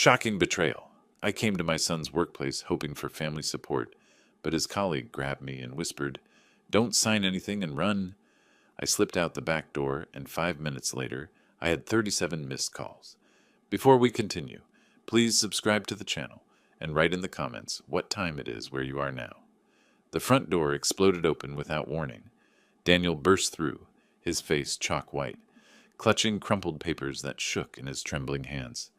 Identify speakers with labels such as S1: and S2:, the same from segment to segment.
S1: Shocking betrayal. I came to my son's workplace hoping for family support, but his colleague grabbed me and whispered, "Don't sign anything and run." I slipped out the back door, and 5 minutes later, I had 37 missed calls. Before we continue, please subscribe to the channel and write in the comments what time it is where you are now. The front door exploded open without warning. Daniel burst through, his face chalk white, clutching crumpled papers that shook in his trembling hands.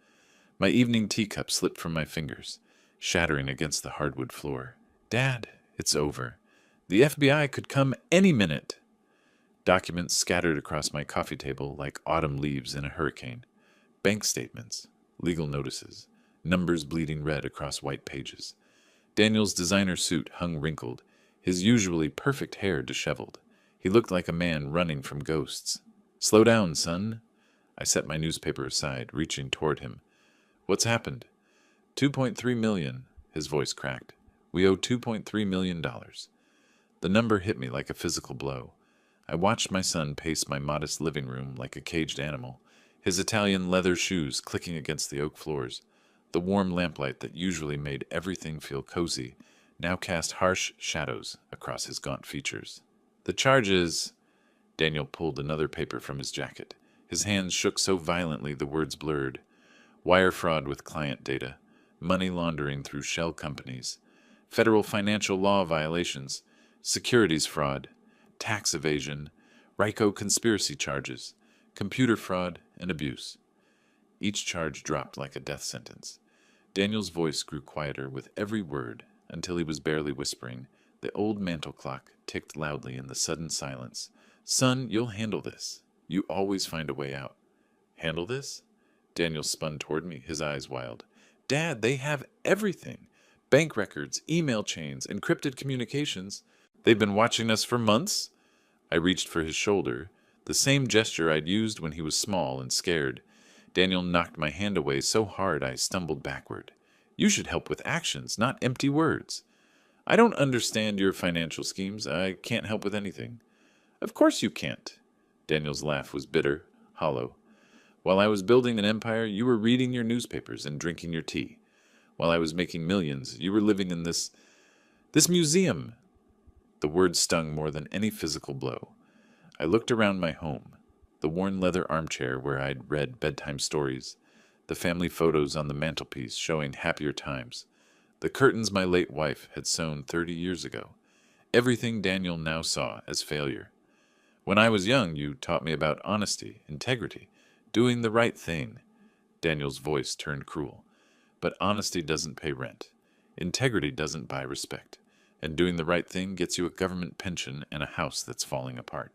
S1: My evening teacup slipped from my fingers, shattering against the hardwood floor. "Dad, it's over. The FBI could come any minute." Documents scattered across my coffee table like autumn leaves in a hurricane. Bank statements, legal notices, numbers bleeding red across white pages. Daniel's designer suit hung wrinkled, his usually perfect hair disheveled. He looked like a man running from ghosts. "Slow down, son." I set my newspaper aside, reaching toward him. "What's happened?" $2.3 million, his voice cracked. "We owe $2.3 million. The number hit me like a physical blow. I watched my son pace my modest living room like a caged animal, his Italian leather shoes clicking against the oak floors. The warm lamplight that usually made everything feel cozy now cast harsh shadows across his gaunt features. "The charges—" Daniel pulled another paper from his jacket. His hands shook so violently the words blurred. "Wire fraud with client data, money laundering through shell companies, federal financial law violations, securities fraud, tax evasion, RICO conspiracy charges, computer fraud, and abuse." Each charge dropped like a death sentence. Daniel's voice grew quieter with every word until he was barely whispering. The old mantel clock ticked loudly in the sudden silence. "Son, you'll handle this. You always find a way out." "Handle this?" Daniel spun toward me, his eyes wild. "Dad, they have everything. Bank records, email chains, encrypted communications. They've been watching us for months." I reached for his shoulder, the same gesture I'd used when he was small and scared. Daniel knocked my hand away so hard I stumbled backward. "You should help with actions, not empty words." "I don't understand your financial schemes. I can't help with anything." "Of course you can't." Daniel's laugh was bitter, hollow. "While I was building an empire, you were reading your newspapers and drinking your tea. While I was making millions, you were living in this museum." The words stung more than any physical blow. I looked around my home, the worn leather armchair where I'd read bedtime stories, the family photos on the mantelpiece showing happier times, the curtains my late wife had sewn 30 years ago. Everything Daniel now saw as failure. "When I was young, you taught me about honesty, integrity, doing the right thing." Daniel's voice turned cruel. "But honesty doesn't pay rent. Integrity doesn't buy respect. And doing the right thing gets you a government pension and a house that's falling apart."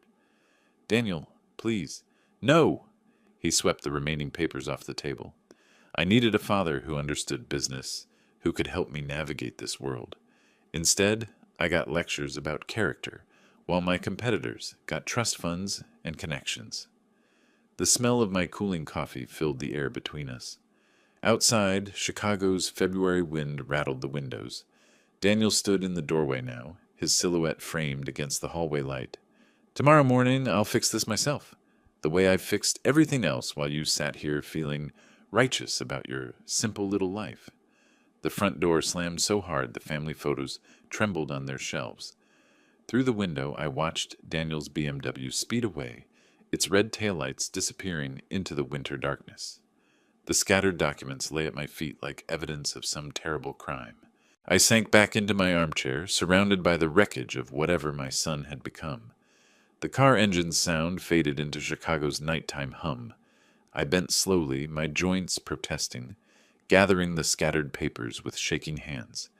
S1: "Daniel, please." "No!" He swept the remaining papers off the table. I needed a father who understood business, who could help me navigate this world. Instead, I got lectures about character, while my competitors got trust funds and connections. The smell of my cooling coffee filled the air between us. Outside, Chicago's February wind rattled the windows. Daniel stood in the doorway now, his silhouette framed against the hallway light. "Tomorrow morning, I'll fix this myself, the way I've fixed everything else while you sat here feeling righteous about your simple little life." The front door slammed so hard the family photos trembled on their shelves. Through the window, I watched Daniel's BMW speed away, its red taillights disappearing into the winter darkness. The scattered documents lay at my feet like evidence of some terrible crime. I sank back into my armchair, surrounded by the wreckage of whatever my son had become. The car engine's sound faded into Chicago's nighttime hum. I bent slowly, my joints protesting, gathering the scattered papers with shaking hands.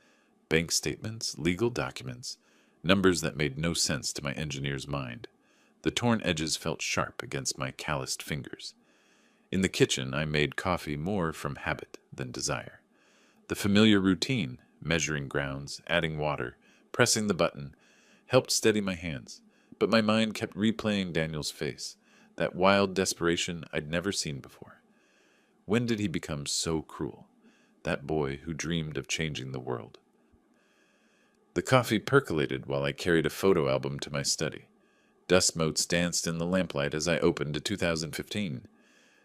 S1: Bank statements, legal documents, numbers that made no sense to my engineer's mind. The torn edges felt sharp against my calloused fingers. In the kitchen, I made coffee more from habit than desire. The familiar routine, measuring grounds, adding water, pressing the button, helped steady my hands, but my mind kept replaying Daniel's face, that wild desperation I'd never seen before. When did he become so cruel? That boy who dreamed of changing the world. The coffee percolated while I carried a photo album to my study. Dust motes danced in the lamplight as I opened to 2015.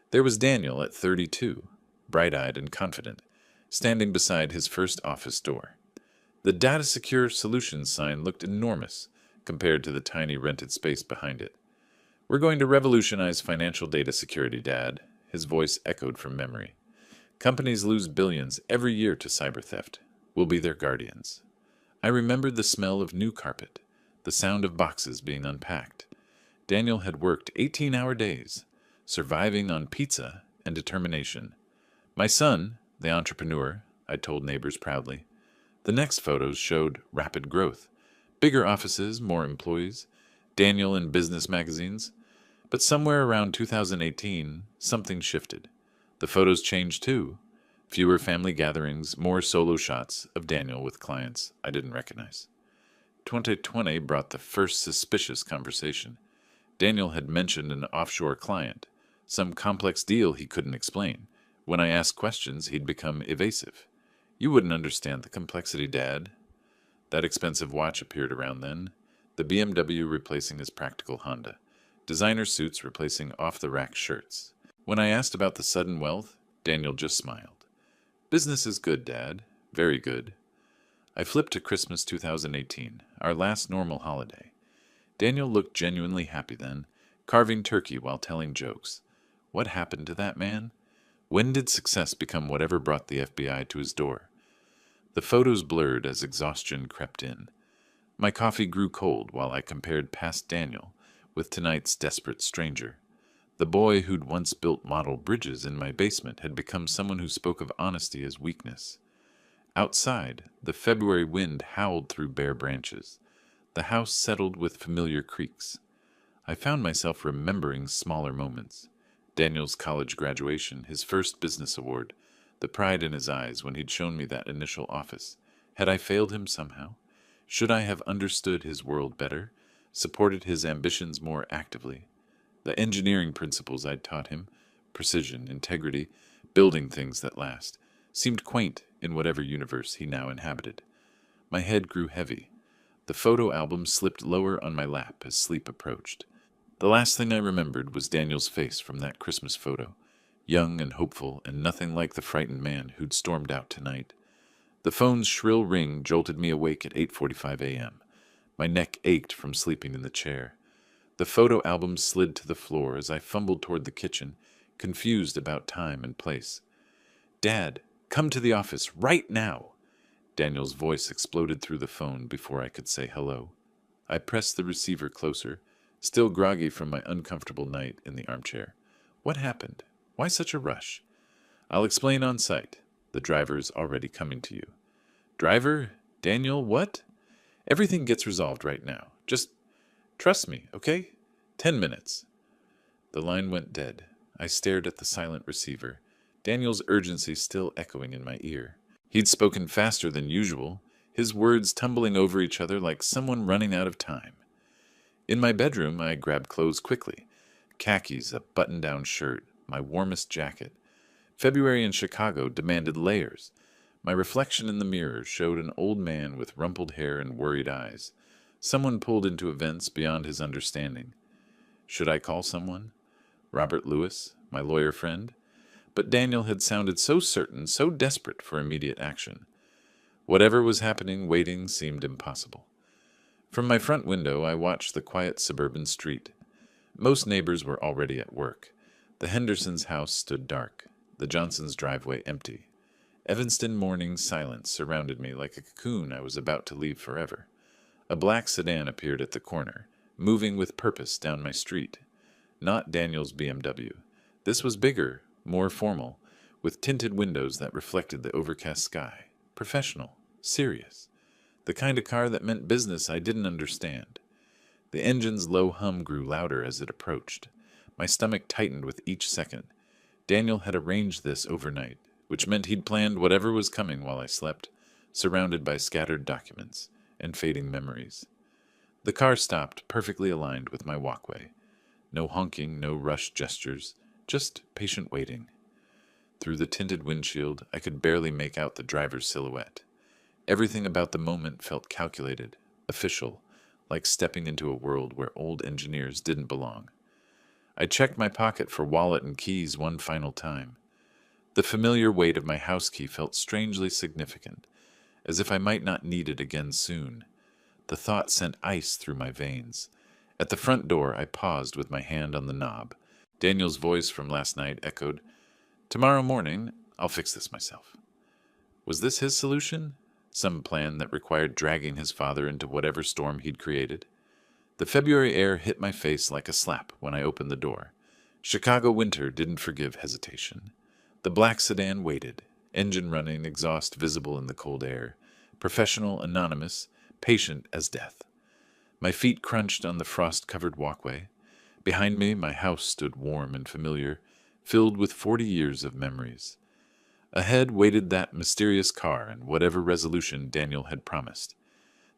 S1: There was Daniel at 32, bright-eyed and confident, standing beside his first office door. The Data Secure Solutions sign looked enormous compared to the tiny rented space behind it. "We're going to revolutionize financial data security, Dad," his voice echoed from memory. "Companies lose billions every year to cyber theft. We'll be their guardians." I remembered the smell of new carpet, the sound of boxes being unpacked. Daniel had worked 18-hour days, surviving on pizza and determination. "My son, the entrepreneur," I told neighbors proudly. The next photos showed rapid growth. Bigger offices, more employees, Daniel in business magazines. But somewhere around 2018, something shifted. The photos changed too. Fewer family gatherings, more solo shots of Daniel with clients I didn't recognize. 2020 brought the first suspicious conversation. Daniel had mentioned an offshore client, some complex deal he couldn't explain. When I asked questions, he'd become evasive. "You wouldn't understand the complexity, Dad." That expensive watch appeared around then, the BMW replacing his practical Honda, designer suits replacing off-the-rack shirts. When I asked about the sudden wealth, Daniel just smiled. "Business is good, Dad. Very good." I flipped to Christmas 2018, our last normal holiday. Daniel looked genuinely happy then, carving turkey while telling jokes. What happened to that man? When did success become whatever brought the FBI to his door? The photos blurred as exhaustion crept in. My coffee grew cold while I compared past Daniel with tonight's desperate stranger. The boy who'd once built model bridges in my basement had become someone who spoke of honesty as weakness. Outside, the February wind howled through bare branches. The house settled with familiar creaks. I found myself remembering smaller moments. Daniel's college graduation, his first business award, the pride in his eyes when he'd shown me that initial office. Had I failed him somehow? Should I have understood his world better, supported his ambitions more actively? The engineering principles I'd taught him, precision, integrity, building things that last, seemed quaint in whatever universe he now inhabited. My head grew heavy. The photo album slipped lower on my lap as sleep approached. The last thing I remembered was Daniel's face from that Christmas photo, young and hopeful and nothing like the frightened man who'd stormed out tonight. The phone's shrill ring jolted me awake at 8:45 a.m. My neck ached from sleeping in the chair. The photo album slid to the floor as I fumbled toward the kitchen, confused about time and place. "Dad, come to the office right now!" Daniel's voice exploded through the phone before I could say hello. I pressed the receiver closer, still groggy from my uncomfortable night in the armchair. "What happened? Why such a rush?" "I'll explain on site. The driver's already coming to you." "Driver? Daniel, what?" "Everything gets resolved right now. Just trust me, okay? 10 minutes. The line went dead. I stared at the silent receiver, Daniel's urgency still echoing in my ear. He'd spoken faster than usual, his words tumbling over each other like someone running out of time. In my bedroom, I grabbed clothes quickly. Khakis, a button-down shirt, my warmest jacket. February in Chicago demanded layers. My reflection in the mirror showed an old man with rumpled hair and worried eyes. Someone pulled into events beyond his understanding. Should I call someone? Robert Lewis, my lawyer friend? But Daniel had sounded so certain, so desperate for immediate action. Whatever was happening, waiting seemed impossible. From my front window, I watched the quiet suburban street. Most neighbors were already at work. The Hendersons' house stood dark, the Johnsons' driveway empty. Evanston morning silence surrounded me like a cocoon I was about to leave forever. A black sedan appeared at the corner, moving with purpose down my street. Not Daniel's BMW. This was bigger, more formal, with tinted windows that reflected the overcast sky. Professional, serious. The kind of car that meant business I didn't understand. The engine's low hum grew louder as it approached. My stomach tightened with each second. Daniel had arranged this overnight, which meant he'd planned whatever was coming while I slept, surrounded by scattered documents and fading memories. The car stopped, perfectly aligned with my walkway. No honking, no rushed gestures, just patient waiting. Through the tinted windshield, I could barely make out the driver's silhouette. Everything about the moment felt calculated, official, like stepping into a world where old engineers didn't belong. I checked my pocket for wallet and keys one final time. The familiar weight of my house key felt strangely significant, as if I might not need it again soon. The thought sent ice through my veins. At the front door, I paused with my hand on the knob. Daniel's voice from last night echoed, "Tomorrow morning, I'll fix this myself." Was this his solution? Some plan that required dragging his father into whatever storm he'd created? The February air hit my face like a slap when I opened the door. Chicago winter didn't forgive hesitation. The black sedan waited, engine running, exhaust visible in the cold air, professional, anonymous, patient as death. My feet crunched on the frost-covered walkway. Behind me, my house stood warm and familiar, filled with 40 years of memories. Ahead waited that mysterious car and whatever resolution Daniel had promised.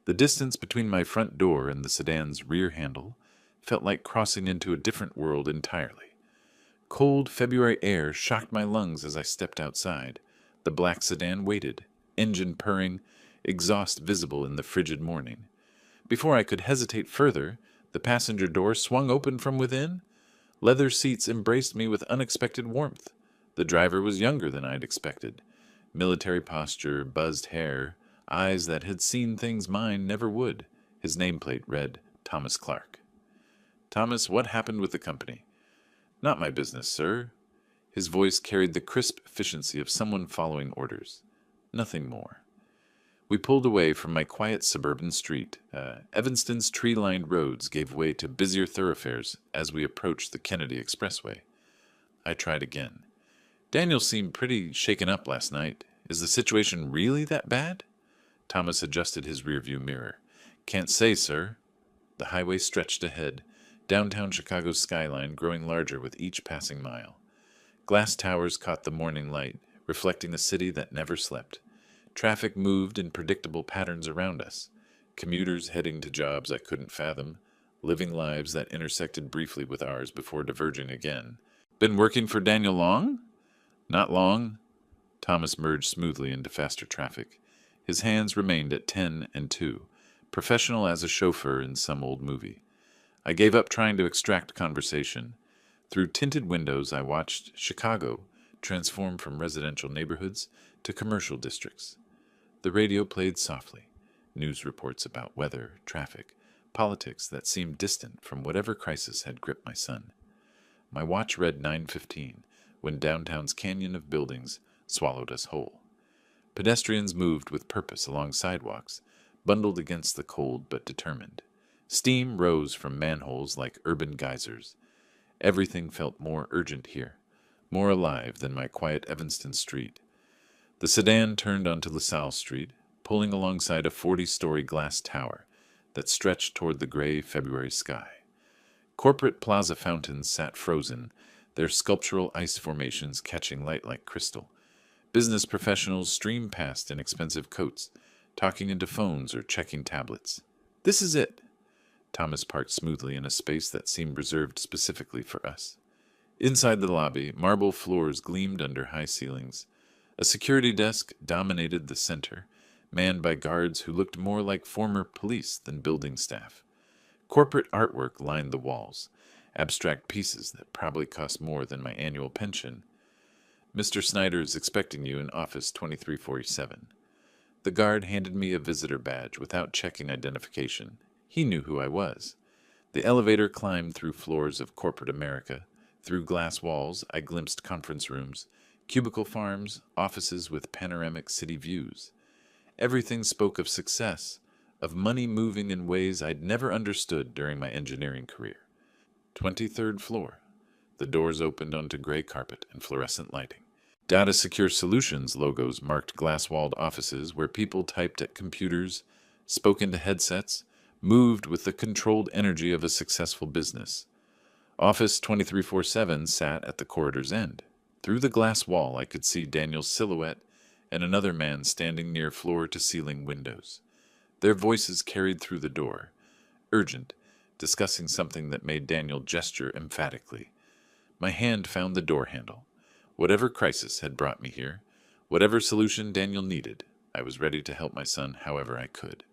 S1: The distance between my front door and the sedan's rear handle felt like crossing into a different world entirely. Cold February air shocked my lungs as I stepped outside. The black sedan waited, engine purring, exhaust visible in the frigid morning. Before I could hesitate further, the passenger door swung open from within. Leather seats embraced me with unexpected warmth. The driver was younger than I'd expected. Military posture, buzzed hair, eyes that had seen things mine never would. His nameplate read, Thomas Clark. "Thomas, what happened with the company?" "Not my business, sir." His voice carried the crisp efficiency of someone following orders. Nothing more. We pulled away from my quiet suburban street. Evanston's tree-lined roads gave way to busier thoroughfares as we approached the Kennedy Expressway. I tried again. "Daniel seemed pretty shaken up last night. Is the situation really that bad?" Thomas adjusted his rearview mirror. "Can't say, sir." The highway stretched ahead, downtown Chicago's skyline growing larger with each passing mile. Glass towers caught the morning light, reflecting a city that never slept. Traffic moved in predictable patterns around us. Commuters heading to jobs I couldn't fathom, living lives that intersected briefly with ours before diverging again. "Been working for Daniel long?" "Not long." Thomas merged smoothly into faster traffic. His hands remained at 10 and 2, professional as a chauffeur in some old movie. I gave up trying to extract conversation. Through tinted windows, I watched Chicago transform from residential neighborhoods to commercial districts. The radio played softly, news reports about weather, traffic, politics that seemed distant from whatever crisis had gripped my son. My watch read 9:15 when downtown's canyon of buildings swallowed us whole. Pedestrians moved with purpose along sidewalks, bundled against the cold but determined. Steam rose from manholes like urban geysers. Everything felt more urgent here, more alive than my quiet Evanston street. The sedan turned onto LaSalle Street, pulling alongside a 40-story glass tower that stretched toward the gray February sky. Corporate plaza fountains sat frozen, their sculptural ice formations catching light like crystal. Business professionals streamed past in expensive coats, talking into phones or checking tablets. "This is it." Thomas parked smoothly in a space that seemed reserved specifically for us. Inside the lobby, marble floors gleamed under high ceilings. A security desk dominated the center, manned by guards who looked more like former police than building staff. Corporate artwork lined the walls, abstract pieces that probably cost more than my annual pension. "Mr. Snyder is expecting you in office 2347. The guard handed me a visitor badge without checking identification. He knew who I was. The elevator climbed through floors of corporate America. Through glass walls, I glimpsed conference rooms, cubicle farms, offices with panoramic city views. Everything spoke of success, of money moving in ways I'd never understood during my engineering career. 23rd floor. The doors opened onto gray carpet and fluorescent lighting. Data Secure Solutions logos marked glass-walled offices where people typed at computers, spoke into headsets, moved with the controlled energy of a successful business. Office 2347 sat at the corridor's end. Through the glass wall, I could see Daniel's silhouette and another man standing near floor-to-ceiling windows. Their voices carried through the door, urgent, discussing something that made Daniel gesture emphatically. My hand found the door handle. Whatever crisis had brought me here, whatever solution Daniel needed, I was ready to help my son however I could.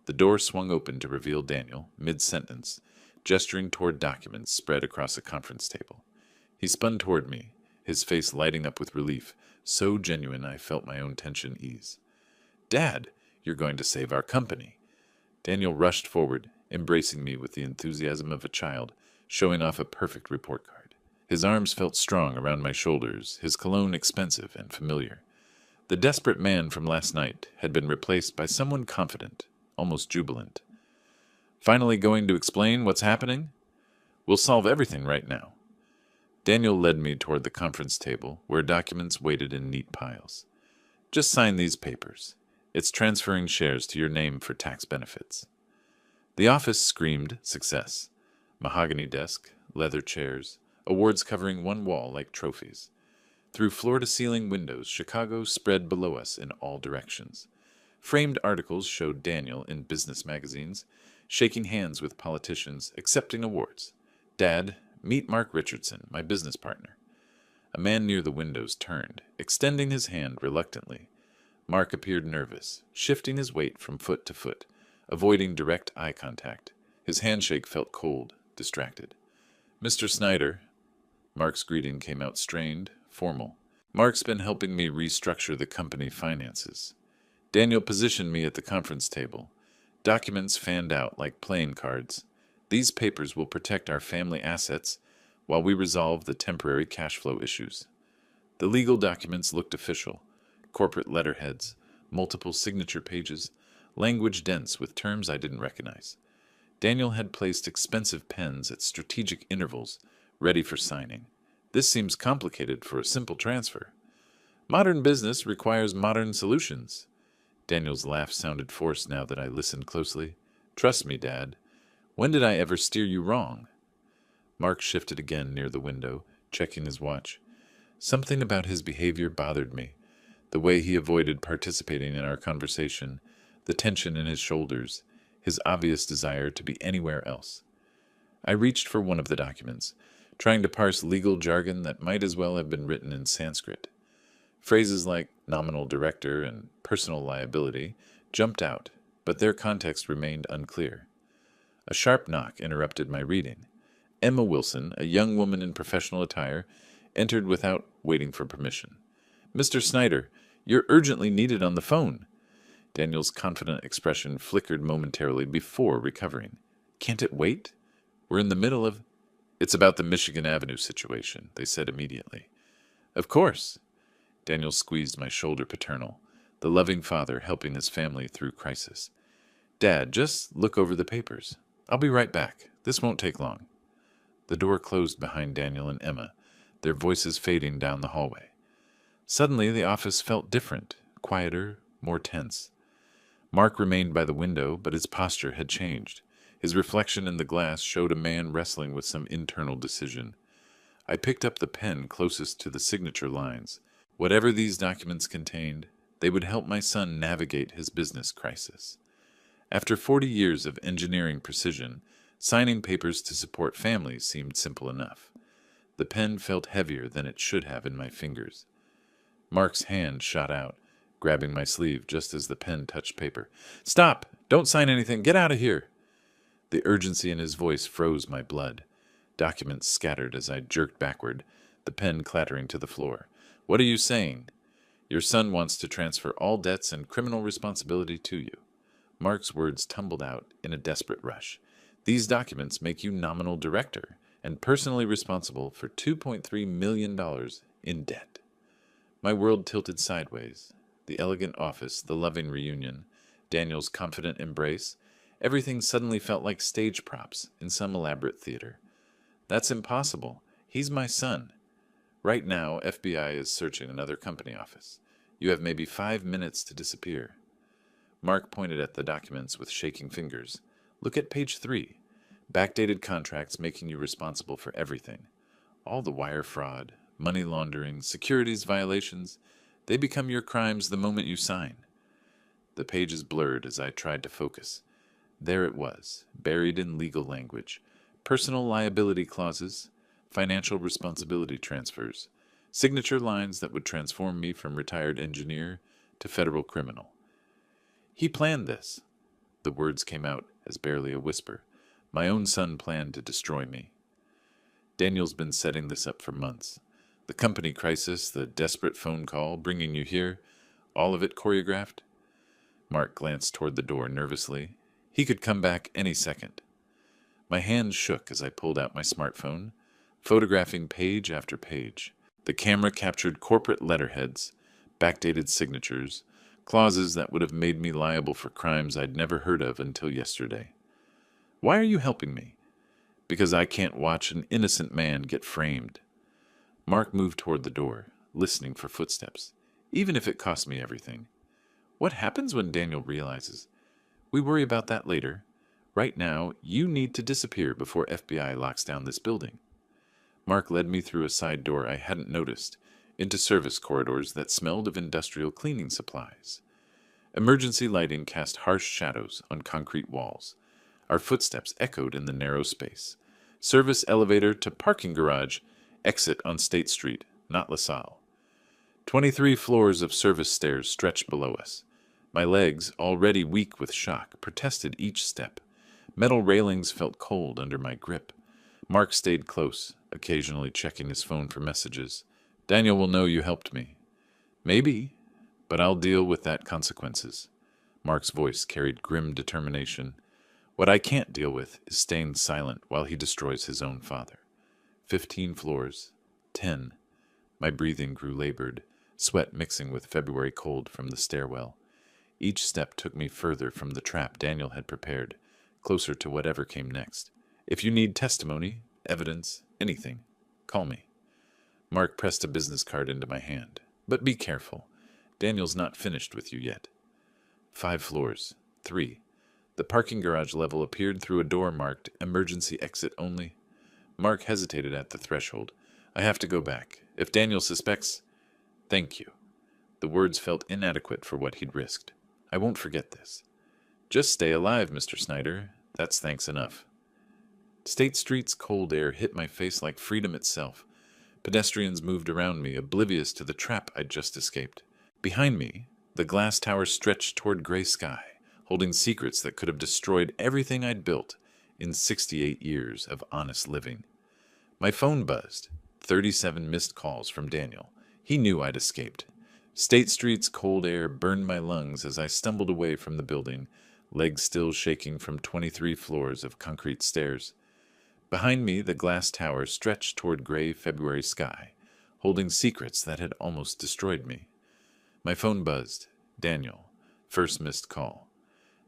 S1: The door swung open to reveal Daniel, mid-sentence, gesturing toward documents spread across a conference table. He spun toward me, his face lighting up with relief, so genuine I felt my own tension ease. "Dad, you're going to save our company." Daniel rushed forward, embracing me with the enthusiasm of a child, showing off a perfect report card. His arms felt strong around my shoulders, his cologne expensive and familiar. The desperate man from last night had been replaced by someone confident, almost jubilant. "Finally going to explain what's happening? We'll solve everything right now." Daniel led me toward the conference table, where documents waited in neat piles. "Just sign these papers. It's transferring shares to your name for tax benefits." The office screamed success. Mahogany desk, leather chairs, awards covering one wall like trophies. Through floor-to-ceiling windows, Chicago spread below us in all directions. Framed articles showed Daniel in business magazines, shaking hands with politicians, accepting awards. "Dad, meet Mark Richardson, my business partner." A man near the windows turned, extending his hand reluctantly. Mark appeared nervous, shifting his weight from foot to foot, avoiding direct eye contact. His handshake felt cold, distracted. "Mr. Snyder." Mark's greeting came out strained, formal. "Mark's been helping me restructure the company finances." Daniel positioned me at the conference table. Documents fanned out like playing cards. "These papers will protect our family assets while we resolve the temporary cash flow issues." The legal documents looked official. Corporate letterheads, multiple signature pages, language dense with terms I didn't recognize. Daniel had placed expensive pens at strategic intervals, ready for signing. "This seems complicated for a simple transfer." "Modern business requires modern solutions." Daniel's laugh sounded forced now that I listened closely. "Trust me, Dad. When did I ever steer you wrong?" Mark shifted again near the window, checking his watch. Something about his behavior bothered me. The way he avoided participating in our conversation, the tension in his shoulders, his obvious desire to be anywhere else. I reached for one of the documents, trying to parse legal jargon that might as well have been written in Sanskrit. Phrases like nominal director and personal liability jumped out, but their context remained unclear. A sharp knock interrupted my reading. Emma Wilson, a young woman in professional attire, entered without waiting for permission. "Mr. Snyder, you're urgently needed on the phone." Daniel's confident expression flickered momentarily before recovering. "Can't it wait? We're in the middle of—" "It's about the Michigan Avenue situation," they said immediately. "Of course." Daniel squeezed my shoulder paternal, the loving father helping his family through crisis. "Dad, just look over the papers. I'll be right back. This won't take long." The door closed behind Daniel and Emma, their voices fading down the hallway. Suddenly the office felt different, quieter, more tense. Mark remained by the window, but his posture had changed. His reflection in the glass showed a man wrestling with some internal decision. I picked up the pen closest to the signature lines. Whatever these documents contained, they would help my son navigate his business crisis. After 40 years of engineering precision, signing papers to support families seemed simple enough. The pen felt heavier than it should have in my fingers. Mark's hand shot out, grabbing my sleeve just as the pen touched paper. "Stop! Don't sign anything! Get out of here!" The urgency in his voice froze my blood. Documents scattered as I jerked backward, the pen clattering to the floor. "What are you saying?" "Your son wants to transfer all debts and criminal responsibility to you." Mark's words tumbled out in a desperate rush. "These documents make you nominal director and personally responsible for $2.3 million in debt." My world tilted sideways. The elegant office, the loving reunion, Daniel's confident embrace, everything suddenly felt like stage props in some elaborate theater. "That's impossible. He's my son." "Right now, FBI is searching another company office. You have maybe 5 minutes to disappear." Mark pointed at the documents with shaking fingers. "Look at page 3. Backdated contracts making you responsible for everything. All the wire fraud, money laundering, securities violations, they become your crimes the moment you sign." The pages blurred as I tried to focus. There it was, buried in legal language. Personal liability clauses, financial responsibility transfers, signature lines that would transform me from retired engineer to federal criminal. "He planned this." The words came out as barely a whisper. "My own son planned to destroy me." Daniel's been setting this up for months. The company crisis, the desperate phone call, bringing you here, all of it choreographed? Mark glanced toward the door nervously. He could come back any second. My hands shook as I pulled out my smartphone, photographing page after page. The camera captured corporate letterheads, backdated signatures, clauses that would have made me liable for crimes I'd never heard of until yesterday. Why are you helping me? Because I can't watch an innocent man get framed. Mark moved toward the door, listening for footsteps, even if it cost me everything. What happens when Daniel realizes? We worry about that later. Right now, you need to disappear before FBI locks down this building. Mark led me through a side door I hadn't noticed, into service corridors that smelled of industrial cleaning supplies. Emergency lighting cast harsh shadows on concrete walls. Our footsteps echoed in the narrow space. Service elevator to parking garage, exit on State Street, not LaSalle. 23 floors of service stairs stretched below us. My legs, already weak with shock, protested each step. Metal railings felt cold under my grip. Mark stayed close, occasionally checking his phone for messages. Daniel will know you helped me. Maybe, but I'll deal with that consequences. Mark's voice carried grim determination. What I can't deal with is staying silent while he destroys his own father. 15 floors. 10. My breathing grew labored, sweat mixing with February cold from the stairwell. Each step took me further from the trap Daniel had prepared, closer to whatever came next. If you need testimony, evidence, anything, call me. Mark pressed a business card into my hand. But be careful. Daniel's not finished with you yet. 5 floors. 3. The parking garage level appeared through a door marked emergency exit only. Mark hesitated at the threshold. I have to go back. If Daniel suspects... Thank you. The words felt inadequate for what he'd risked. I won't forget this. Just stay alive, Mr. Snyder. That's thanks enough. State Street's cold air hit my face like freedom itself. Pedestrians moved around me, oblivious to the trap I'd just escaped. Behind me, the glass tower stretched toward gray sky, holding secrets that could have destroyed everything I'd built in 68 years of honest living. My phone buzzed. 37 missed calls from Daniel. He knew I'd escaped. State Street's cold air burned my lungs as I stumbled away from the building, legs still shaking from 23 floors of concrete stairs. Behind me, the glass tower stretched toward gray February sky, holding secrets that had almost destroyed me. My phone buzzed. Daniel. First missed call.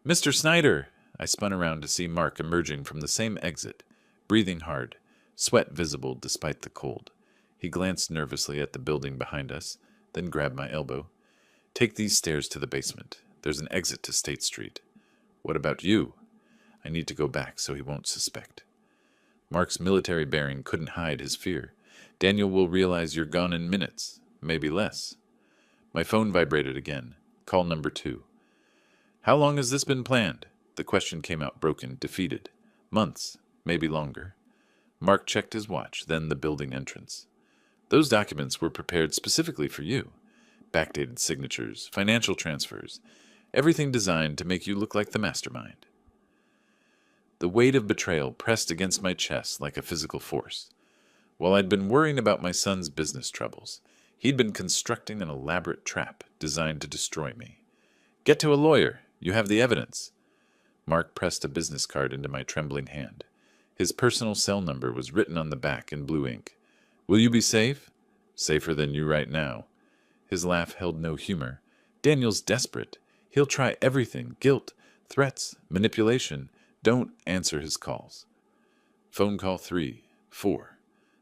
S1: Mr. Snyder! I spun around to see Mark emerging from the same exit, breathing hard, sweat visible despite the cold. He glanced nervously at the building behind us, then grabbed my elbow. Take these stairs to the basement. There's an exit to State Street. What about you? I need to go back so he won't suspect. Mark's military bearing couldn't hide his fear. Daniel will realize you're gone in minutes, maybe less. My phone vibrated again. Call number 2. How long has this been planned? The question came out broken, defeated. Months, maybe longer. Mark checked his watch, then the building entrance. Those documents were prepared specifically for you. Backdated signatures, financial transfers, everything designed to make you look like the mastermind. The weight of betrayal pressed against my chest like a physical force. While I'd been worrying about my son's business troubles, he'd been constructing an elaborate trap designed to destroy me. Get to a lawyer. You have the evidence. Mark pressed a business card into my trembling hand. His personal cell number was written on the back in blue ink. Will you be safe? Safer than you right now. His laugh held no humor. Daniel's desperate. He'll try everything. Guilt, threats, manipulation. Don't answer his calls. Phone call 3, 4.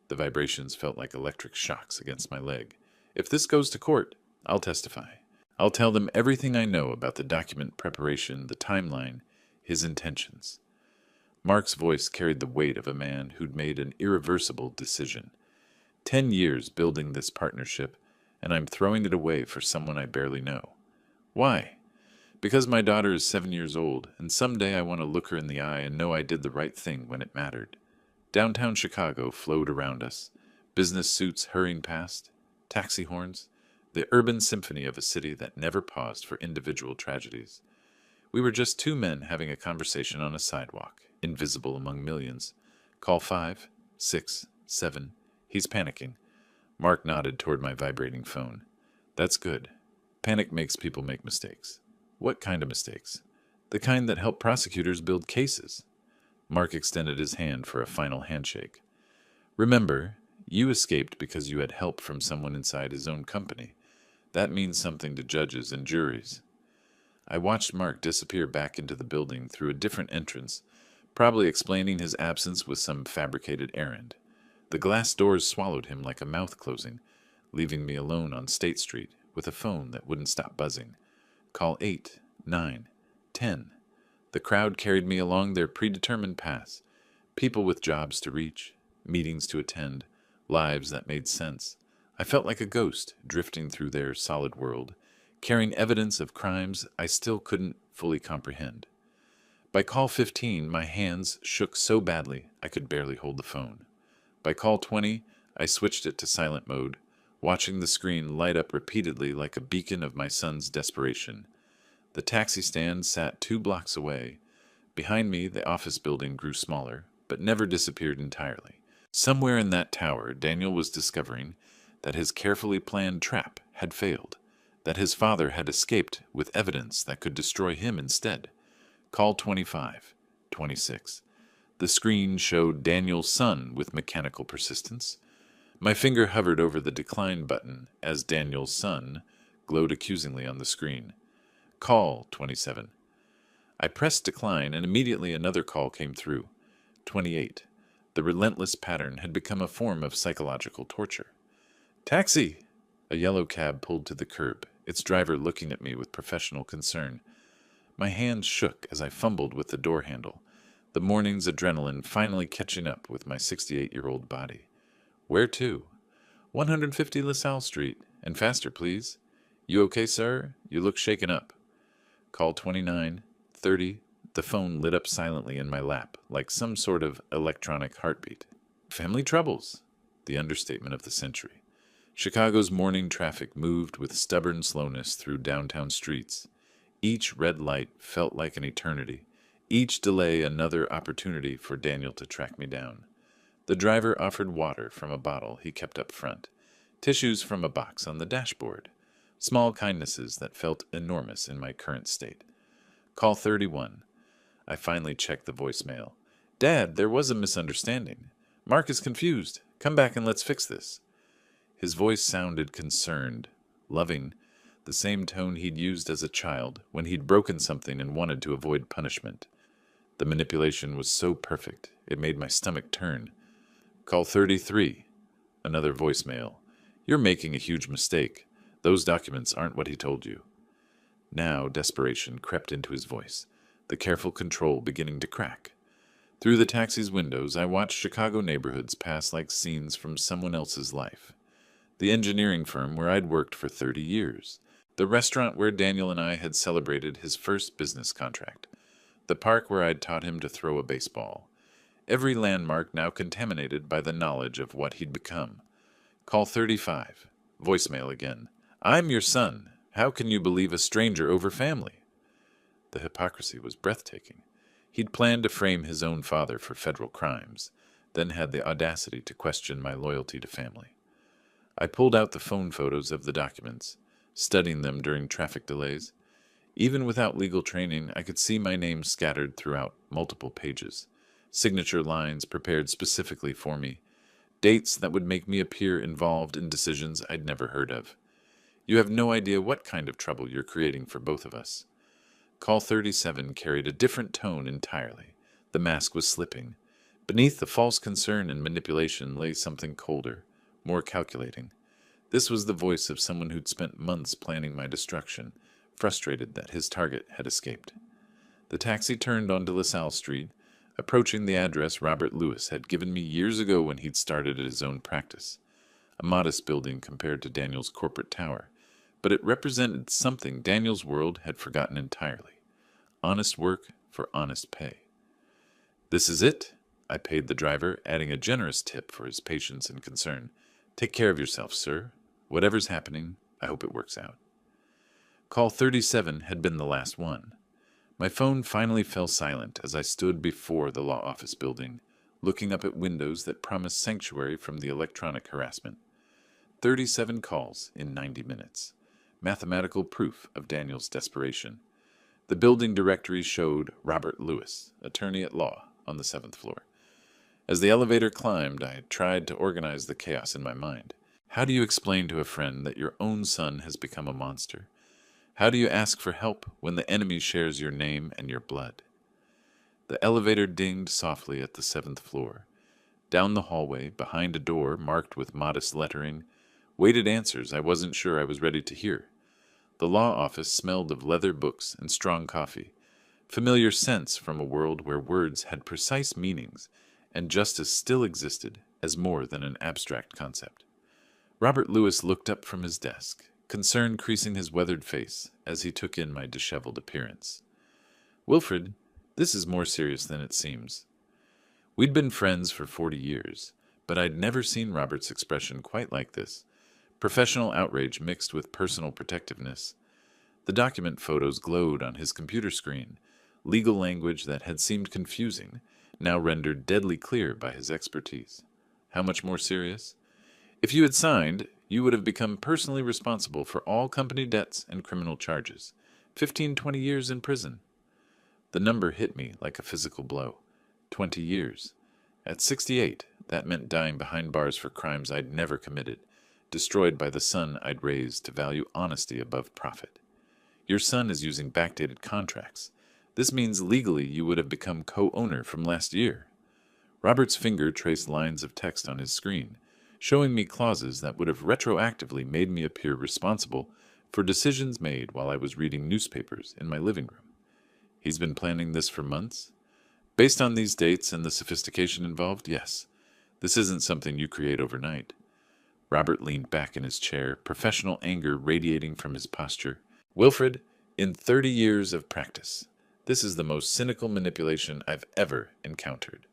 S1: The vibrations felt like electric shocks against my leg. If this goes to court, I'll testify. I'll tell them everything I know about the document preparation, the timeline, his intentions. Mark's voice carried the weight of a man who'd made an irreversible decision. 10 years building this partnership, and I'm throwing it away for someone I barely know. Why? Because my daughter is 7 years old, and someday I want to look her in the eye and know I did the right thing when it mattered. Downtown Chicago flowed around us, business suits hurrying past, taxi horns, the urban symphony of a city that never paused for individual tragedies. We were just 2 men having a conversation on a sidewalk, invisible among millions. Call 5, 6, 7. He's panicking. Mark nodded toward my vibrating phone. That's good. Panic makes people make mistakes. What kind of mistakes? The kind that help prosecutors build cases. Mark extended his hand for a final handshake. Remember, you escaped because you had help from someone inside his own company. That means something to judges and juries. I watched Mark disappear back into the building through a different entrance, probably explaining his absence with some fabricated errand. The glass doors swallowed him like a mouth closing, leaving me alone on State Street with a phone that wouldn't stop buzzing. Call 8, 9, 10. The crowd carried me along their predetermined paths. People with jobs to reach, meetings to attend, lives that made sense. I felt like a ghost drifting through their solid world, carrying evidence of crimes I still couldn't fully comprehend. By call 15, my hands shook so badly I could barely hold the phone. By call 20, I switched it to silent mode, watching the screen light up repeatedly like a beacon of my son's desperation. The taxi stand sat 2 blocks away. Behind me, the office building grew smaller, but never disappeared entirely. Somewhere in that tower, Daniel was discovering that his carefully planned trap had failed, that his father had escaped with evidence that could destroy him instead. Call 25, 26. The screen showed Daniel's son with mechanical persistence. My finger hovered over the decline button as Daniel's son glowed accusingly on the screen. Call 27. I pressed decline and immediately another call came through. 28. The relentless pattern had become a form of psychological torture. Taxi! A yellow cab pulled to the curb, its driver looking at me with professional concern. My hands shook as I fumbled with the door handle, the morning's adrenaline finally catching up with my 68-year-old body. Where to? 150 LaSalle Street, and faster, please. You okay, sir? You look shaken up. Call 29, 30. The phone lit up silently in my lap, like some sort of electronic heartbeat. Family troubles, the understatement of the century. Chicago's morning traffic moved with stubborn slowness through downtown streets. Each red light felt like an eternity, each delay another opportunity for Daniel to track me down. The driver offered water from a bottle he kept up front, tissues from a box on the dashboard, small kindnesses that felt enormous in my current state. Call 31. I finally checked the voicemail. Dad, there was a misunderstanding. Mark is confused. Come back and let's fix this. His voice sounded concerned, loving, the same tone he'd used as a child when he'd broken something and wanted to avoid punishment. The manipulation was so perfect, it made my stomach turn. Call 33. Another voicemail. You're making a huge mistake. Those documents aren't what he told you. Now desperation crept into his voice, the careful control beginning to crack. Through the taxi's windows, I watched Chicago neighborhoods pass like scenes from someone else's life. The engineering firm where I'd worked for 30 years. The restaurant where Daniel and I had celebrated his first business contract. The park where I'd taught him to throw a baseball. Every landmark now contaminated by the knowledge of what he'd become. Call 35. Voicemail again. I'm your son. How can you believe a stranger over family? The hypocrisy was breathtaking. He'd planned to frame his own father for federal crimes, then had the audacity to question my loyalty to family. I pulled out the phone photos of the documents, studying them during traffic delays. Even without legal training, I could see my name scattered throughout multiple pages, signature lines prepared specifically for me, dates that would make me appear involved in decisions I'd never heard of. You have no idea what kind of trouble you're creating for both of us. Call 37 carried a different tone entirely. The mask was slipping. Beneath the false concern and manipulation lay something colder, more calculating. This was the voice of someone who'd spent months planning my destruction, frustrated that his target had escaped. The taxi turned onto LaSalle Street, approaching the address Robert Lewis had given me years ago when he'd started at his own practice. A modest building compared to Daniel's corporate tower, but it represented something Daniel's world had forgotten entirely. Honest work for honest pay. This is it, I paid the driver, adding a generous tip for his patience and concern. Take care of yourself, sir. Whatever's happening, I hope it works out. Call 37 had been the last one. My phone finally fell silent as I stood before the law office building, looking up at windows that promised sanctuary from the electronic harassment. 37 calls in 90 minutes. Mathematical proof of Daniel's desperation. The building directory showed Robert Lewis, attorney at law, on the 7th floor. As the elevator climbed, I tried to organize the chaos in my mind. How do you explain to a friend that your own son has become a monster? How do you ask for help when the enemy shares your name and your blood? The elevator dinged softly at the 7th floor. Down the hallway, behind a door marked with modest lettering, waited answers I wasn't sure I was ready to hear. The law office smelled of leather books and strong coffee, familiar scents from a world where words had precise meanings and justice still existed as more than an abstract concept. Robert Lewis looked up from his desk, concern creasing his weathered face as he took in my disheveled appearance. "Wilfred, this is more serious than it seems." We'd been friends for 40 years, but I'd never seen Robert's expression quite like this. Professional outrage mixed with personal protectiveness. The document photos glowed on his computer screen, legal language that had seemed confusing, now rendered deadly clear by his expertise. How much more serious? If you had signed, you would have become personally responsible for all company debts and criminal charges. 15-20 years in prison. The number hit me like a physical blow. 20 years. At 68, that meant dying behind bars for crimes I'd never committed, destroyed by the son I'd raised to value honesty above profit. Your son is using backdated contracts. This means legally you would have become co-owner from last year. Robert's finger traced lines of text on his screen, showing me clauses that would have retroactively made me appear responsible for decisions made while I was reading newspapers in my living room. He's been planning this for months? Based on these dates and the sophistication involved, yes. This isn't something you create overnight. Robert leaned back in his chair, professional anger radiating from his posture. "Wilfred, in 30 years of practice, this is the most cynical manipulation I've ever encountered."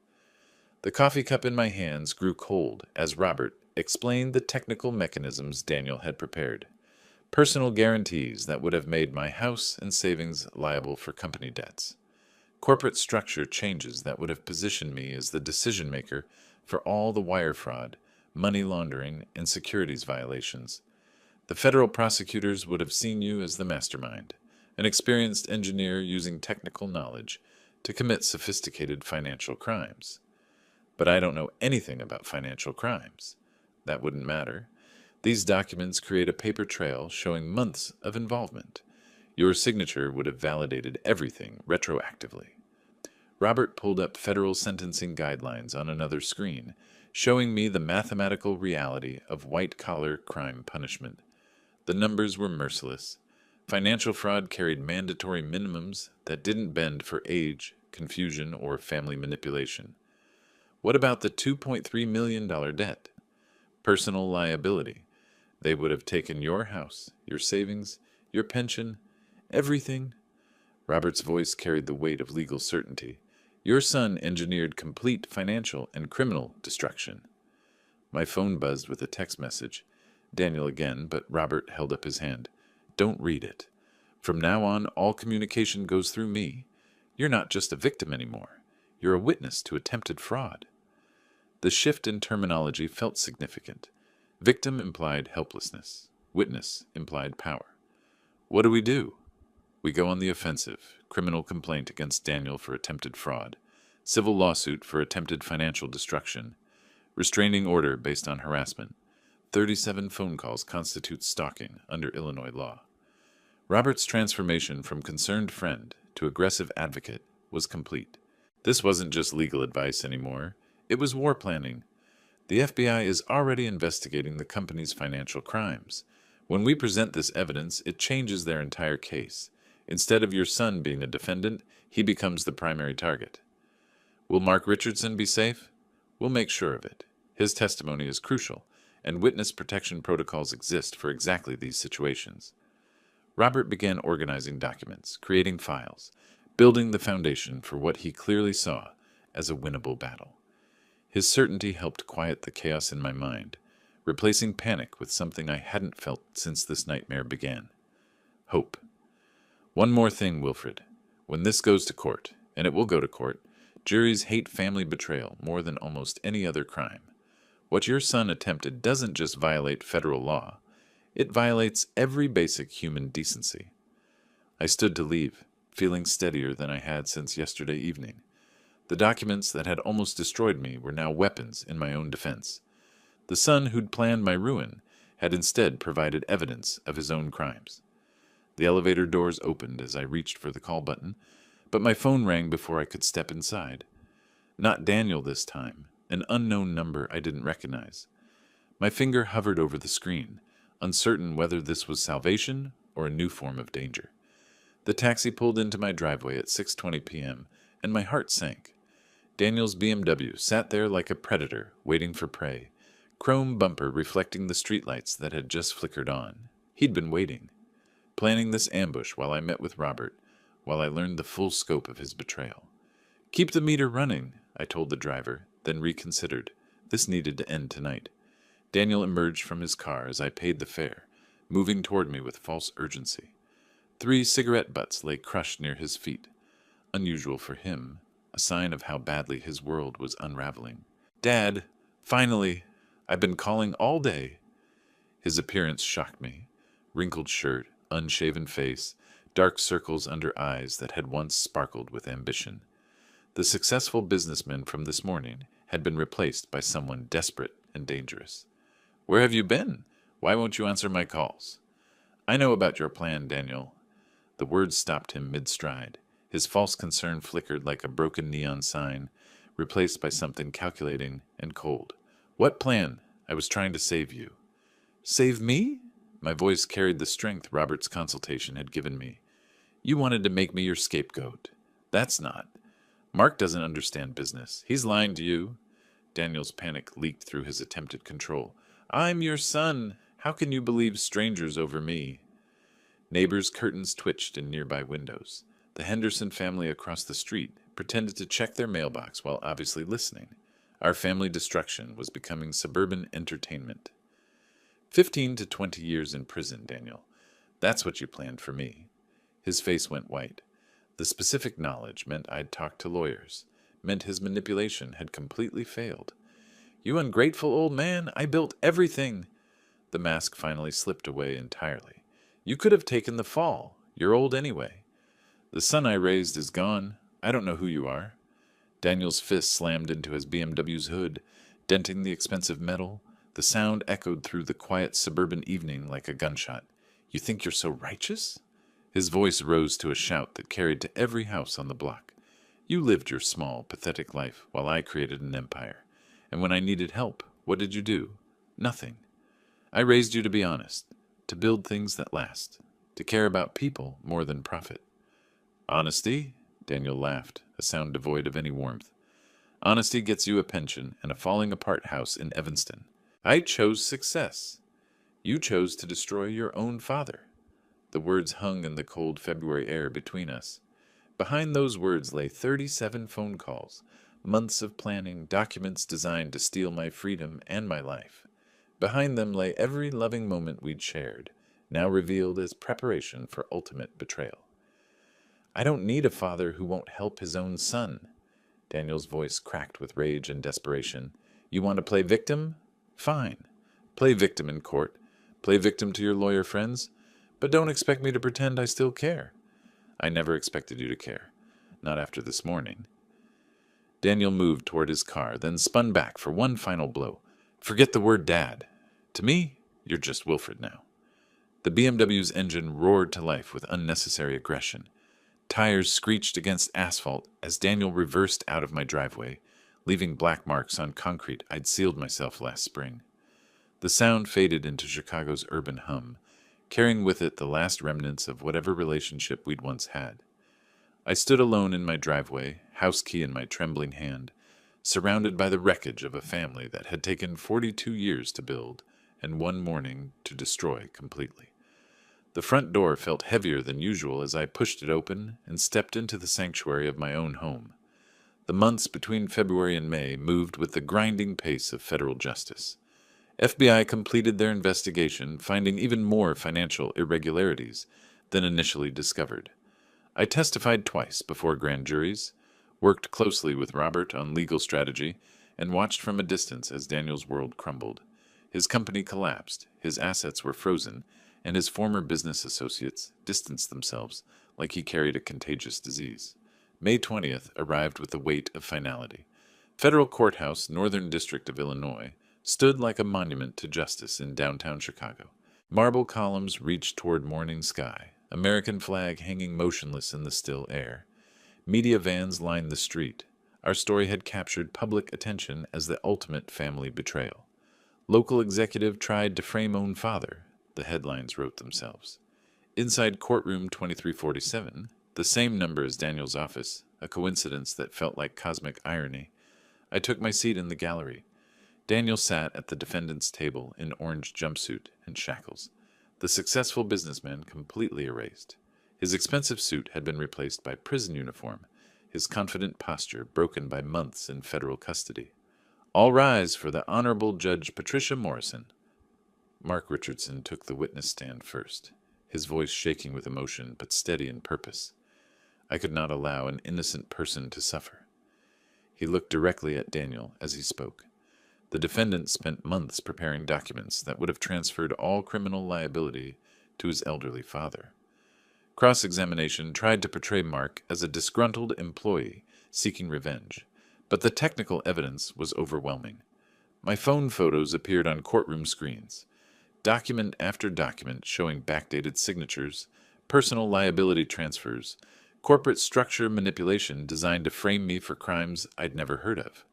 S1: The coffee cup in my hands grew cold as Robert explained the technical mechanisms Daniel had prepared. Personal guarantees that would have made my house and savings liable for company debts. Corporate structure changes that would have positioned me as the decision-maker for all the wire fraud, money laundering, and securities violations. The federal prosecutors would have seen you as the mastermind, an experienced engineer using technical knowledge to commit sophisticated financial crimes. But I don't know anything about financial crimes. That wouldn't matter. These documents create a paper trail showing months of involvement. Your signature would have validated everything retroactively. Robert pulled up federal sentencing guidelines on another screen, showing me the mathematical reality of white-collar crime punishment. The numbers were merciless. Financial fraud carried mandatory minimums that didn't bend for age, confusion, or family manipulation. What about the $2.3 million debt? Personal liability. They would have taken your house, your savings, your pension, everything. Robert's voice carried the weight of legal certainty. Your son engineered complete financial and criminal destruction. My phone buzzed with a text message. Daniel again, but Robert held up his hand. "Don't read it. From now on, all communication goes through me. You're not just a victim anymore. You're a witness to attempted fraud." The shift in terminology felt significant. Victim implied helplessness. Witness implied power. What do? We go on the offensive. Criminal complaint against Daniel for attempted fraud. Civil lawsuit for attempted financial destruction. Restraining order based on harassment. 37 phone calls constitute stalking under Illinois law. Robert's transformation from concerned friend to aggressive advocate was complete. This wasn't just legal advice anymore. It was war planning. The FBI is already investigating the company's financial crimes. When we present this evidence, it changes their entire case. Instead of your son being a defendant, he becomes the primary target. Will Mark Richardson be safe? We'll make sure of it. His testimony is crucial, and witness protection protocols exist for exactly these situations. Robert began organizing documents, creating files, building the foundation for what he clearly saw as a winnable battle. His certainty helped quiet the chaos in my mind, replacing panic with something I hadn't felt since this nightmare began. Hope. One more thing, Wilfred. When this goes to court, and it will go to court, juries hate family betrayal more than almost any other crime. What your son attempted doesn't just violate federal law, it violates every basic human decency. I stood to leave, feeling steadier than I had since yesterday evening. The documents that had almost destroyed me were now weapons in my own defense. The son who'd planned my ruin had instead provided evidence of his own crimes. The elevator doors opened as I reached for the call button, but my phone rang before I could step inside. Not Daniel this time, an unknown number I didn't recognize. My finger hovered over the screen, uncertain whether this was salvation or a new form of danger. The taxi pulled into my driveway at 6:20 p.m., and my heart sank. Daniel's BMW sat there like a predator, waiting for prey, chrome bumper reflecting the streetlights that had just flickered on. He'd been waiting, planning this ambush while I met with Robert, while I learned the full scope of his betrayal. "Keep the meter running," I told the driver, then reconsidered. This needed to end tonight. Daniel emerged from his car as I paid the fare, moving toward me with false urgency. 3 cigarette butts lay crushed near his feet. Unusual for him, a sign of how badly his world was unraveling. "Dad, finally! I've been calling all day." His appearance shocked me. Wrinkled shirt, unshaven face, dark circles under eyes that had once sparkled with ambition. The successful businessman from this morning had been replaced by someone desperate and dangerous. "Where have you been? Why won't you answer my calls?" "I know about your plan, Daniel." The words stopped him mid-stride. His false concern flickered like a broken neon sign, replaced by something calculating and cold. "What plan? I was trying to save you." "Save me?" My voice carried the strength Robert's consultation had given me. "You wanted to make me your scapegoat. That's not. Mark doesn't understand business. He's lying to you." Daniel's panic leaked through his attempted control. "I'm your son. How can you believe strangers over me?" Neighbors' curtains twitched in nearby windows. The Henderson family across the street pretended to check their mailbox while obviously listening. Our family destruction was becoming suburban entertainment. 15 to 20 years in prison, Daniel. That's what you planned for me. His face went white. The specific knowledge meant I'd talked to lawyers, meant his manipulation had completely failed. "You ungrateful old man, I built everything." The mask finally slipped away entirely. "You could have taken the fall. You're old anyway. The son I raised is gone. I don't know who you are." Daniel's fist slammed into his BMW's hood, denting the expensive metal. The sound echoed through the quiet suburban evening like a gunshot. "You think you're so righteous?" His voice rose to a shout that carried to every house on the block. "You lived your small, pathetic life while I created an empire. And when I needed help, what did you do? Nothing. I raised you to be honest, to build things that last, to care about people more than profit." "Honesty?" Daniel laughed, a sound devoid of any warmth. "Honesty gets you a pension and a falling-apart house in Evanston. I chose success. You chose to destroy your own father." The words hung in the cold February air between us. Behind those words lay 37 phone calls, months of planning, documents designed to steal my freedom and my life. Behind them lay every loving moment we'd shared, now revealed as preparation for ultimate betrayal. "I don't need a father who won't help his own son." Daniel's voice cracked with rage and desperation. "You want to play victim? Fine. Play victim in court. Play victim to your lawyer friends. But don't expect me to pretend I still care. I never expected you to care. Not after this morning." Daniel moved toward his car, then spun back for one final blow. "Forget the word dad. To me, you're just Wilfred now." The BMW's engine roared to life with unnecessary aggression. Tires screeched against asphalt as Daniel reversed out of my driveway, leaving black marks on concrete I'd sealed myself last spring. The sound faded into Chicago's urban hum, carrying with it the last remnants of whatever relationship we'd once had. I stood alone in my driveway, house key in my trembling hand, surrounded by the wreckage of a family that had taken 42 years to build and one morning to destroy completely. The front door felt heavier than usual as I pushed it open and stepped into the sanctuary of my own home. The months between February and May moved with the grinding pace of federal justice. FBI completed their investigation, finding even more financial irregularities than initially discovered. I testified twice before grand juries, worked closely with Robert on legal strategy, and watched from a distance as Daniel's world crumbled. His company collapsed, his assets were frozen, and his former business associates distanced themselves like he carried a contagious disease. May 20th arrived with the weight of finality. Federal Courthouse, Northern District of Illinois, stood like a monument to justice in downtown Chicago. Marble columns reached toward morning sky, American flag hanging motionless in the still air. Media vans lined the street. Our story had captured public attention as the ultimate family betrayal. Local executive tried to frame own father, the headlines wrote themselves. Inside courtroom 2347, the same number as Daniel's office, a coincidence that felt like cosmic irony, I took my seat in the gallery. Daniel sat at the defendant's table in orange jumpsuit and shackles, the successful businessman completely erased. His expensive suit had been replaced by prison uniform, his confident posture broken by months in federal custody. All rise for the Honorable Judge Patricia Morrison. Mark Richardson took the witness stand first, his voice shaking with emotion but steady in purpose. I could not allow an innocent person to suffer. He looked directly at Daniel as he spoke. The defendant spent months preparing documents that would have transferred all criminal liability to his elderly father. Cross-examination tried to portray Mark as a disgruntled employee seeking revenge, but the technical evidence was overwhelming. My phone photos appeared on courtroom screens, document after document showing backdated signatures, personal liability transfers, corporate structure manipulation designed to frame me for crimes I'd never heard of.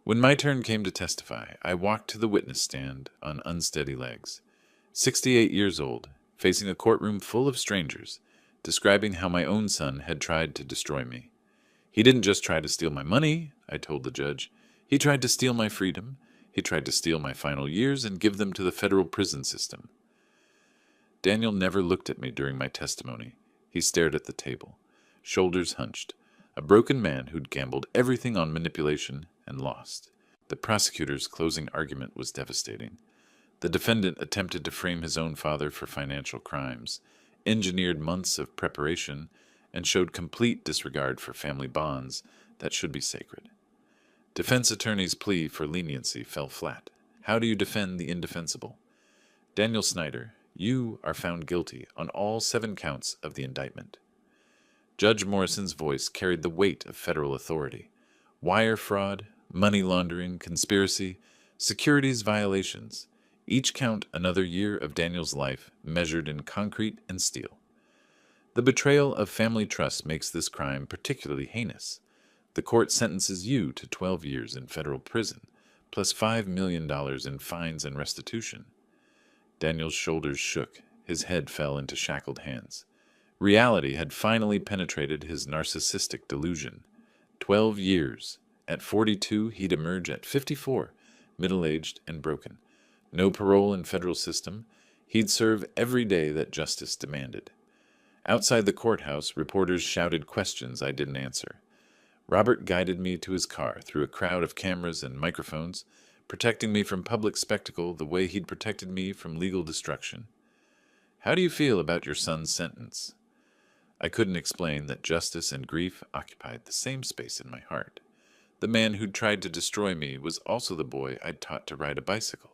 S1: When my turn came to testify, I walked to the witness stand on unsteady legs. 68 years old, facing a courtroom full of strangers, describing how my own son had tried to destroy me. He didn't just try to steal my money, I told the judge. He tried to steal my freedom. He tried to steal my final years and give them to the federal prison system. Daniel never looked at me during my testimony. He stared at the table, shoulders hunched, a broken man who'd gambled everything on manipulation and lost. The prosecutor's closing argument was devastating. The defendant attempted to frame his own father for financial crimes, engineered months of preparation, and showed complete disregard for family bonds that should be sacred. Defense attorney's plea for leniency fell flat. How do you defend the indefensible? Daniel Snyder, you are found guilty on all 7 counts of the indictment. Judge Morrison's voice carried the weight of federal authority. Wire fraud, money laundering, conspiracy, securities violations, each count another year of Daniel's life measured in concrete and steel. The betrayal of family trust makes this crime particularly heinous. The court sentences you to 12 years in federal prison, plus $5 million in fines and restitution. Daniel's shoulders shook, his head fell into shackled hands. Reality had finally penetrated his narcissistic delusion. 12 years. At 42, he'd emerge at 54, middle-aged and broken. No parole in federal system. He'd serve every day that justice demanded. Outside the courthouse, reporters shouted questions I didn't answer. Robert guided me to his car through a crowd of cameras and microphones, protecting me from public spectacle the way he'd protected me from legal destruction. How do you feel about your son's sentence? I couldn't explain that justice and grief occupied the same space in my heart. The man who'd tried to destroy me was also the boy I'd taught to ride a bicycle.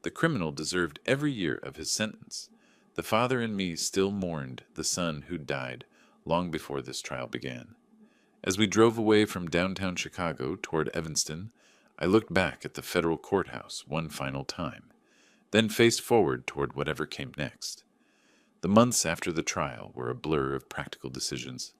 S1: The criminal deserved every year of his sentence. The father in me still mourned the son who'd died long before this trial began. As we drove away from downtown Chicago toward Evanston, I looked back at the federal courthouse one final time, then faced forward toward whatever came next. The months after the trial were a blur of practical decisions.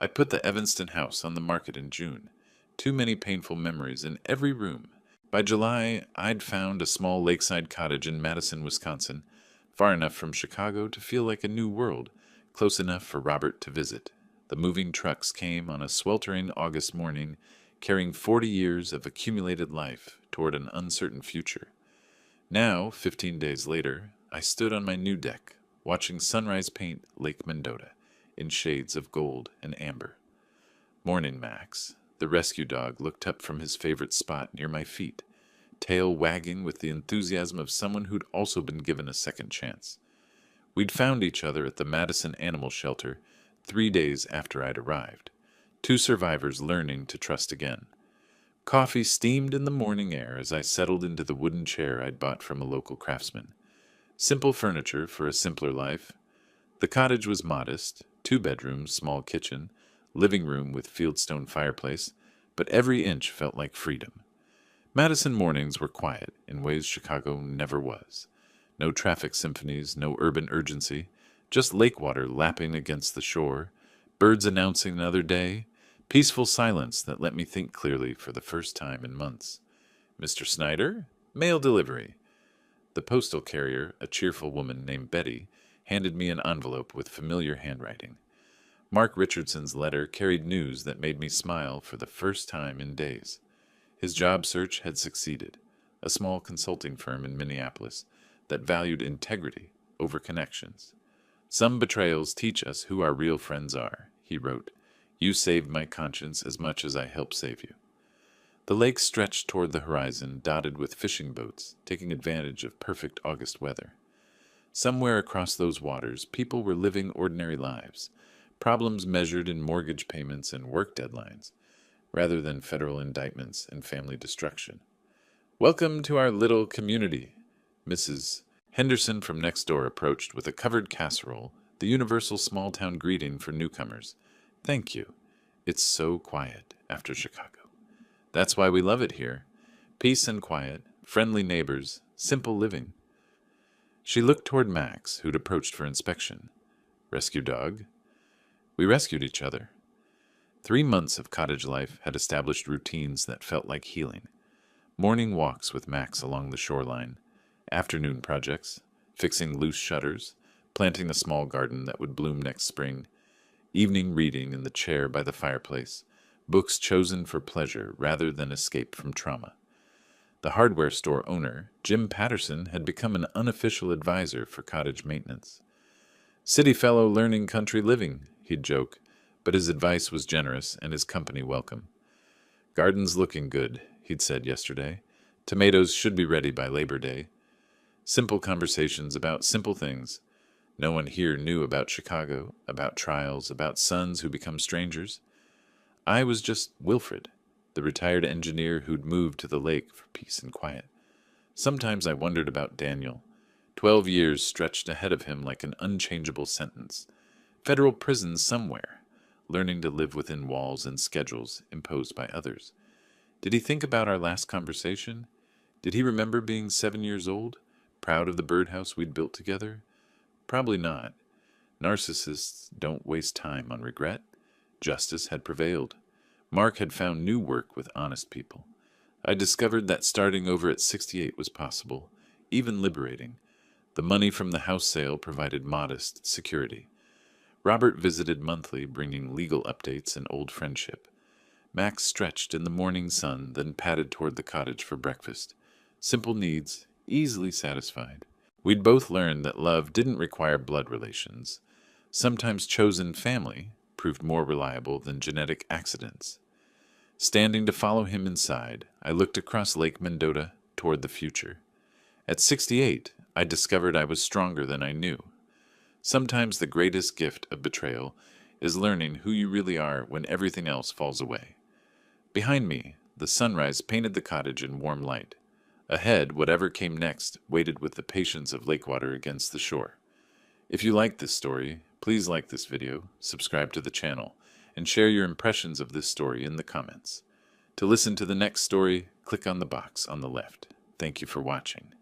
S1: I put the Evanston house on the market in June. Too many painful memories in every room. By July, I'd found a small lakeside cottage in Madison, Wisconsin, far enough from Chicago to feel like a new world, close enough for Robert to visit. The moving trucks came on a sweltering August morning, carrying 40 years of accumulated life toward an uncertain future. Now, 15 days later, I stood on my new deck, watching sunrise paint Lake Mendota in shades of gold and amber. Morning, Max. The rescue dog looked up from his favorite spot near my feet, tail wagging with the enthusiasm of someone who'd also been given a second chance. We'd found each other at the Madison Animal Shelter 3 days after I'd arrived, 2 survivors learning to trust again. Coffee steamed in the morning air as I settled into the wooden chair I'd bought from a local craftsman. Simple furniture for a simpler life. The cottage was modest, 2 bedrooms, small kitchen, living room with fieldstone fireplace, but every inch felt like freedom. Madison mornings were quiet in ways Chicago never was. No traffic symphonies, no urban urgency, just lake water lapping against the shore, birds announcing another day, peaceful silence that let me think clearly for the first time in months. Mr. Snyder? Mail delivery. The postal carrier, a cheerful woman named Betty, handed me an envelope with familiar handwriting. Mark Richardson's letter carried news that made me smile for the first time in days. His job search had succeeded, a small consulting firm in Minneapolis that valued integrity over connections. Some betrayals teach us who our real friends are, he wrote. You saved my conscience as much as I helped save you. The lake stretched toward the horizon, dotted with fishing boats, taking advantage of perfect August weather. Somewhere across those waters, people were living ordinary lives, problems measured in mortgage payments and work deadlines, rather than federal indictments and family destruction. Welcome to our little community. Mrs. Henderson from next door approached with a covered casserole, the universal small-town greeting for newcomers. Thank you. It's so quiet after Chicago. That's why we love it here. Peace and quiet, friendly neighbors, simple living. She looked toward Max, who'd approached for inspection. Rescue dog? We rescued each other. 3 months of cottage life had established routines that felt like healing. Morning walks with Max along the shoreline, afternoon projects, fixing loose shutters, planting a small garden that would bloom next spring, evening reading in the chair by the fireplace, books chosen for pleasure rather than escape from trauma. The hardware store owner, Jim Patterson, had become an unofficial advisor for cottage maintenance. City fellow learning country living, he'd joke, but his advice was generous and his company welcome. Garden's looking good, he'd said yesterday. Tomatoes should be ready by Labor Day. Simple conversations about simple things. No one here knew about Chicago, about trials, about sons who become strangers. I was just Wilfred, the retired engineer who'd moved to the lake for peace and quiet. Sometimes I wondered about Daniel. 12 years stretched ahead of him like an unchangeable sentence. Federal prison somewhere, learning to live within walls and schedules imposed by others. Did he think about our last conversation? Did he remember being 7 years old, proud of the birdhouse we'd built together? Probably not. Narcissists don't waste time on regret. Justice had prevailed. Mark had found new work with honest people. I discovered that starting over at 68 was possible, even liberating. The money from the house sale provided modest security. Robert visited monthly, bringing legal updates and old friendship. Max stretched in the morning sun, then padded toward the cottage for breakfast. Simple needs, easily satisfied. We'd both learned that love didn't require blood relations. Sometimes chosen family proved more reliable than genetic accidents. Standing to follow him inside, I looked across Lake Mendota toward the future. At 68, I discovered I was stronger than I knew. Sometimes the greatest gift of betrayal is learning who you really are when everything else falls away. Behind me, the sunrise painted the cottage in warm light. Ahead, whatever came next waited with the patience of lake water against the shore. If you like this story, please like this video, subscribe to the channel, and share your impressions of this story in the comments. To listen to the next story, click on the box on the left. Thank you for watching.